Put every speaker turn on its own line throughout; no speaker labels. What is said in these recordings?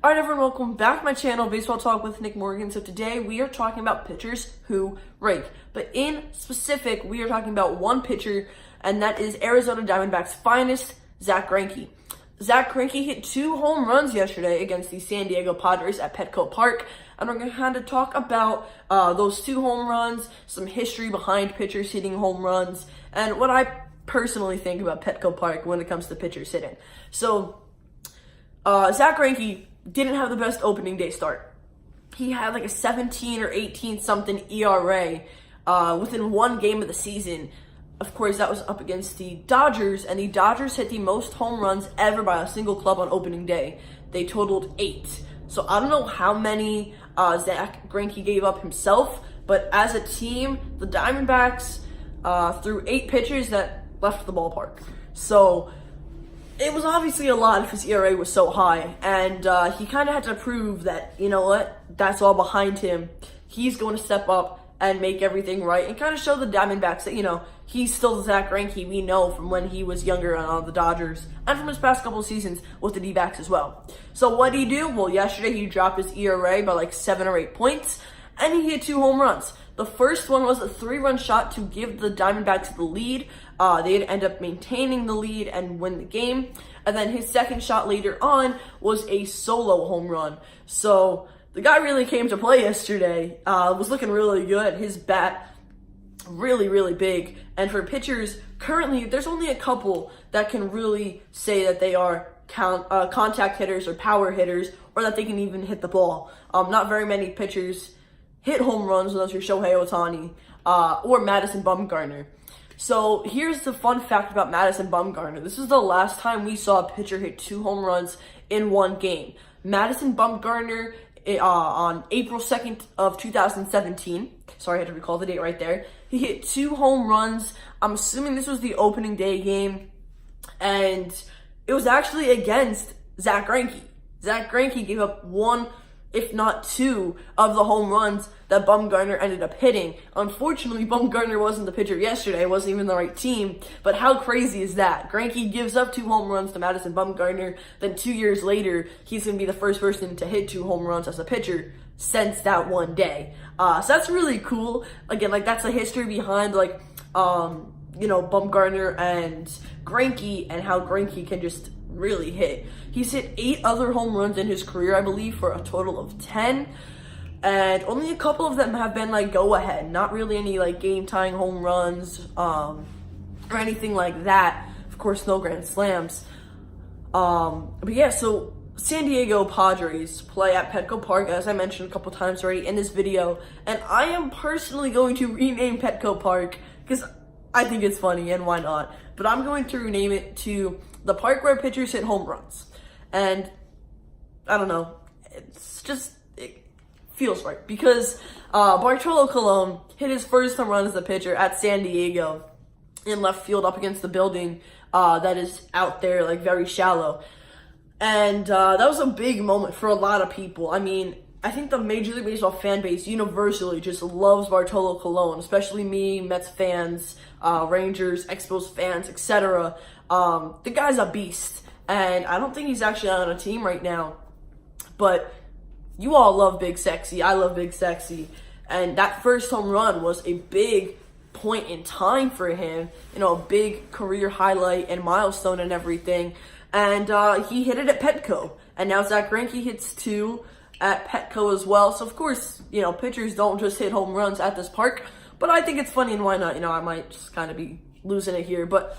Alright everyone, welcome back to my channel, Baseball Talk with Nick Morgan. So today we are talking about pitchers who rank. But in specific, we are talking about one pitcher, and that is Arizona Diamondbacks' finest, Zack Greinke. Zack Greinke hit 2 home runs yesterday against the San Diego Padres at Petco Park. And we're going to kind of talk about those 2 home runs, some history behind pitchers hitting home runs, and what I personally think about Petco Park when it comes to pitchers hitting. So, Zack Greinke didn't have the best opening day start. He had like a 17 or 18 something ERA within one game of the season. Of course, that was up against the Dodgers, and the Dodgers hit the most home runs ever by a single club on opening day. They totaled 8. So I don't know how many Zack Greinke gave up himself, but as a team, the Diamondbacks threw 8 pitchers that left the ballpark. So it was obviously a lot if his ERA was so high, and he kind of had to prove that, you know what, that's all behind him. He's going to step up and make everything right and kind of show the Diamondbacks that, you know, he's still the Zack Greinke we know from when he was younger on the Dodgers and from his past couple of seasons with the D-backs as well. So what did he do? Well, yesterday he dropped his ERA by like 7 or 8 points, and he hit 2 home runs. The first one was a 3-run shot to give the Diamondbacks the lead. They'd end up maintaining the lead and win the game. And then his second shot later on was a solo home run. So the guy really came to play yesterday. Was looking really good. His bat, really, really big. And for pitchers, currently, there's only a couple that can really say that they are contact hitters or power hitters, or that they can even hit the ball. Not very many pitchers hit home runs unless you're Shohei Ohtani or Madison Bumgarner. So here's the fun fact about Madison Bumgarner. This is the last time we saw a pitcher hit 2 home runs in one game. Madison Bumgarner on April 2nd of 2017. Sorry, I had to recall the date right there. He hit 2 home runs. I'm assuming this was the opening day game, and it was actually against Zack Greinke. Zack Greinke gave up 1, if not 2, of the home runs that Bumgarner ended up hitting. Unfortunately, Bumgarner wasn't the pitcher yesterday, wasn't even the right team, but how crazy is that? Greinke gives up 2 home runs to Madison Bumgarner, then 2 years later, he's going to be the first person to hit 2 home runs as a pitcher since that one day. So that's really cool. Again, like, that's the history behind, like, you know, Bumgarner and Greinke, and how Greinke can just really hit. He's hit 8 other home runs in his career, I believe, for a total of 10. And only a couple of them have been, like, go-ahead. Not really any, like, game-tying home runs or anything like that. Of course, no grand slams. But yeah, so San Diego Padres play at Petco Park, as I mentioned a couple times already in this video. And I am personally going to rename Petco Park because I think it's funny, and why not? But I'm going to rename it to the park where pitchers hit home runs. And I don't know, it's just, it feels right, because Bartolo Colon hit his first home run as a pitcher at San Diego in left field up against the building that is out there, like, very shallow. And that was a big moment for a lot of people. I mean, I think the Major League Baseball fan base universally just loves Bartolo Colon, especially me, Mets fans, Rangers, Expos fans, etc. The guy's a beast, and I don't think he's actually on a team right now, but you all love Big Sexy. I love Big Sexy, and that first home run was a big point in time for him, you know, a big career highlight and milestone and everything, and he hit it at Petco, and now Zack Greinke hits 2 at Petco as well. So of course, you know, pitchers don't just hit home runs at this park, but I think it's funny, and why not? You know, I might just kind of be losing it here, but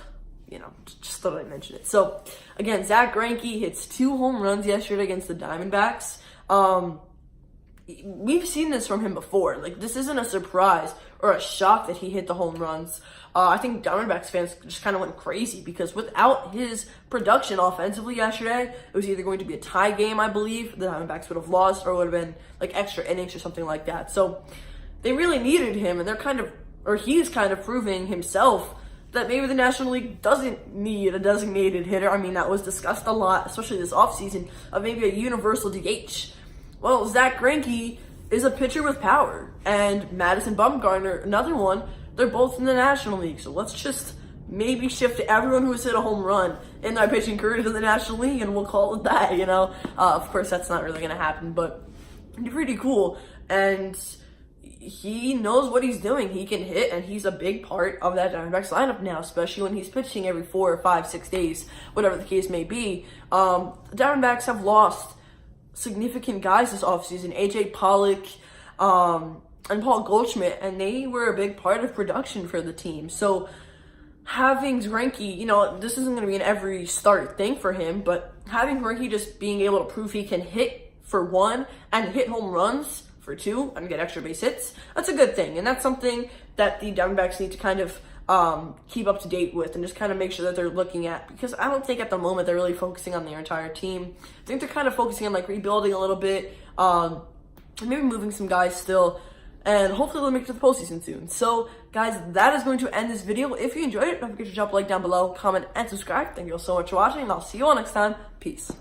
you know, just thought I'd mention it. So again, Zack Greinke hits 2 home runs yesterday against the Diamondbacks. We've seen this from him before. Like, this isn't a surprise or a shock that he hit the home runs. I think Diamondbacks fans just kind of went crazy because without his production offensively yesterday, it was either going to be a tie game, I believe. The Diamondbacks would have lost, or it would have been like extra innings or something like that. So they really needed him, and they're kind of, or he's kind of proving himself that maybe the National League doesn't need a designated hitter. I mean, that was discussed a lot, especially this offseason, of maybe a universal DH. Well, Zack Greinke is a pitcher with power, and Madison Bumgarner, another one. They're both in the National League, so let's just maybe shift everyone who's hit a home run in their pitching career to the National League, and we'll call it that, you know? Of course, that's not really going to happen, but it'd be pretty cool. And he knows what he's doing. He can hit, and he's a big part of that Diamondbacks lineup now, especially when he's pitching every 4 or 5, 6 days, whatever the case may be. The Diamondbacks have lost significant guys this offseason, AJ Pollock, and Paul Goldschmidt, and they were a big part of production for the team. So having Greinke, you know, this isn't going to be an every start thing for him, but having Greinke just being able to prove he can hit for 1 and hit home runs for 2 and get extra base hits, that's a good thing. And that's something that the Diamondbacks need to kind of keep up to date with and just kind of make sure that they're looking at, because I don't think at the moment they're really focusing on their entire team. I think they're kind of focusing on like rebuilding a little bit, and maybe moving some guys still, and hopefully they'll make it to the postseason soon. So, guys, that is going to end this video. If you enjoyed it, don't forget to drop a like down below, comment, and subscribe. Thank you all so much for watching, and I'll see you all next time. Peace.